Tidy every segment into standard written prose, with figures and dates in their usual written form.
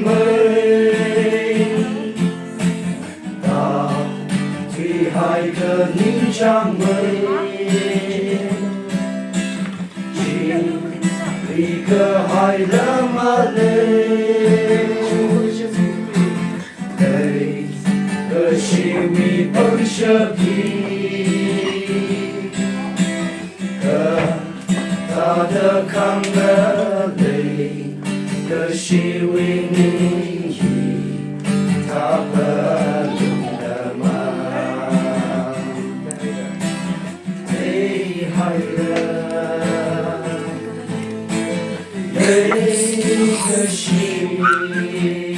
美，大地海的凝长美，经历个海的马累，泪个心里奔着皮，个他的抗的泪。可惜为你，他不了吗？泪海了，泪可惜。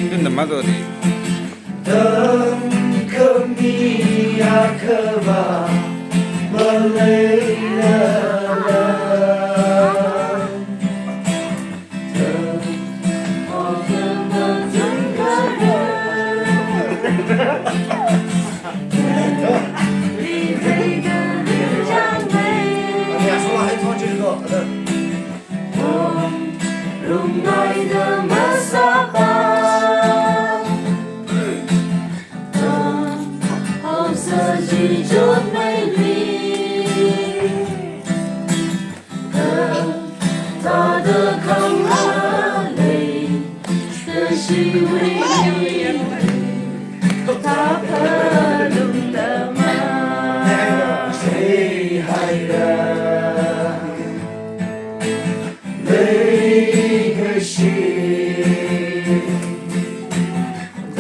真的吗？这里。等可米呀可吧，我累了。Lung ai的玛莎巴，红色记住美丽，他的抗和泪，可惜为你，他可懂得吗？谁还了？泪可惜，等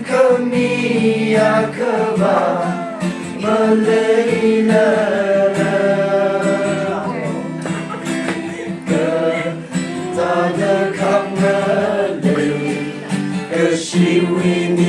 可米呀可吧，我累了。他的抗和泪，可惜为你。